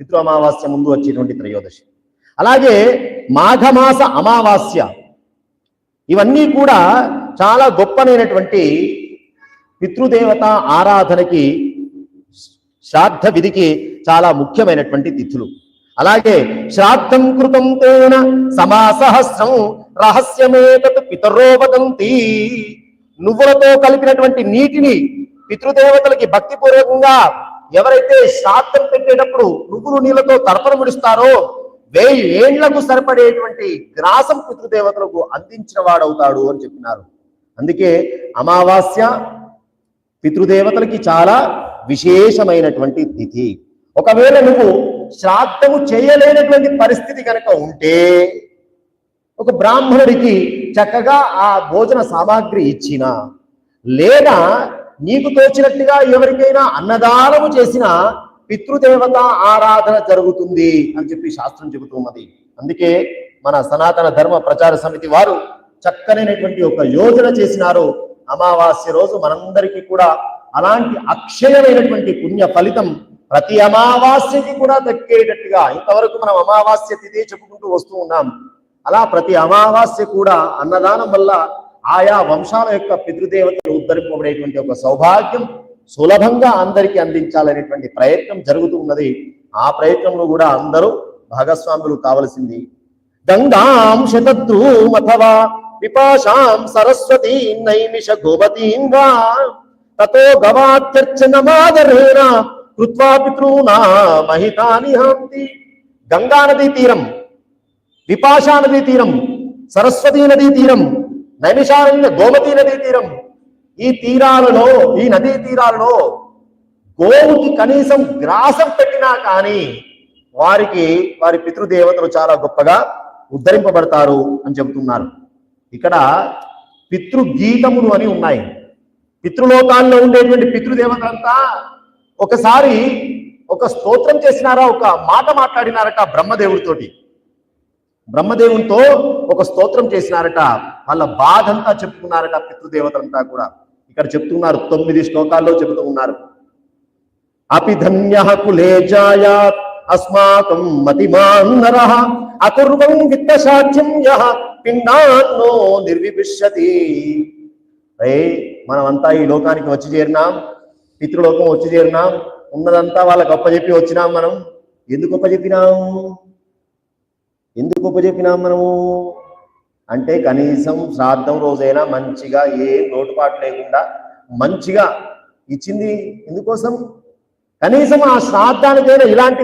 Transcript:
పితృ అమావాస్య ముందు వచ్చేటువంటి త్రయోదశి. అలాగే మాఘమాస అమావాస్య, ఇవన్నీ కూడా చాలా గొప్పనైనటువంటి పితృదేవత ఆరాధనకి, శ్రాద్ధ విధికి చాలా ముఖ్యమైనటువంటి తిథులు. అలాగే శ్రాద్ధం కృతం తేన సమాసహస్రం రహస్యమేతత్ పితరో వదంతి. నువ్వులతో కలిపినటువంటి నీటిని పితృదేవతలకి భక్తిపూర్వకంగా ఎవరైతే శ్రాద్ధం పెట్టేటప్పుడు నువ్వులు నీళ్లతో తర్పణ విడుస్తారో 1000 ఏళ్లకు సరిపడేటువంటి గ్రాసం పితృదేవతలకు అందించిన వాడవుతాడు అని చెప్పినారు. అందుకే అమావాస్య పితృదేవతలకి చాలా విశేషమైనటువంటి తిథి. ఒకవేళ నువ్వు శ్రాద్ధము చేయలేనటువంటి పరిస్థితి కనుక ఉంటే ఒక బ్రాహ్మణుడికి చక్కగా ఆ భోజన సామాగ్రి ఇచ్చిన, లేదా నీకు తోచినట్టుగా ఎవరికైనా అన్నదానము చేసిన పితృదేవత ఆరాధన జరుగుతుంది అని చెప్పి శాస్త్రం చెబుతున్నది. అందుకే మన సనాతన ధర్మ ప్రచార సమితి వారు చక్కనైనటువంటి ఒక యోజన చేసినారు. అమావాస్య రోజు మనందరికీ కూడా అలాంటి అక్షయమైనటువంటి పుణ్య ఫలితం ప్రతి అమావాస్యకి కూడా దక్కేటట్టుగా, ఇంతవరకు మనం అమావాస్య తిథి చెప్పుకుంటూ వస్తూ ఉన్నాం. అలా ప్రతి అమావాస్య కూడా అన్నదానం వల్ల ఆయా వంశాల యొక్క పితృదేవతలు ఉద్ధరింపబడేటువంటి ఒక సౌభాగ్యం సులభంగా అందరికీ అందించాలనేటువంటి ప్రయత్నం జరుగుతూ ఉన్నది. ఆ ప్రయత్నంలో కూడా అందరూ భాగస్వాములు కావలసింది. గంగాం శతద్రూం అథవా విపాశాం సరస్వతీ నైమిష గోమతీం వా తతో గవాత్యర్చనమాదరేణ కృత్వా పితృనా మహితాని హాంతి. గంగా నదీ తీరం, విపాశా నదీ తీరం, సరస్వతీ నదీ తీరం, నైమిషారణ్య గోమతీ నదీ తీరం, ఈ తీరాలలో, ఈ నదీ తీరాలలో గోవుకి కనీసం గ్రాసం పెట్టినా కానీ వారి పితృదేవతలు చాలా గొప్పగా ఉద్ధరింపబడతారు అని చెబుతున్నారు. ఇక్కడ పితృగీతములు అని ఉన్నాయి. పితృలోకాల్లో ఉండేటువంటి పితృదేవతలంతా ఒకసారి ఒక స్తోత్రం చేసినారా, ఒక మాట మాట్లాడినారట బ్రహ్మదేవుడితోటి. బ్రహ్మదేవునితో ఒక స్తోత్రం చేసినారట, వాళ్ళ బాధ అంతా చెప్పుకున్నారట పితృదేవతలంతా కూడా. ఇక్కడ చెప్తున్నారు, 9 శ్లోకాల్లో చెబుతూ ఉన్నారు. అపి ధన్యః కులే జాయాత్ అస్మాకం మతిమాన్ నరః అకుర్వం విత్తశాఖ్యం యః పిండాన్నో నిర్విభిష్యతి. మనమంతా ఈ లోకానికి వచ్చి చేరినాం, పితృలోకం వచ్చి చేరినాం, ఉన్నదంతా వాళ్ళకి అప్పచెప్పి వచ్చినాం. మనం ఎందుకు అప్పచెప్పినాం మనము అంటే కనీసం శ్రాద్ధం రోజైనా మంచిగా ఏ లోటుపాటు లేకుండా మంచిగా ఇచ్చింది ఎందుకోసం? కనీసం ఆ శ్రాద్ధానికైనా ఇలాంటి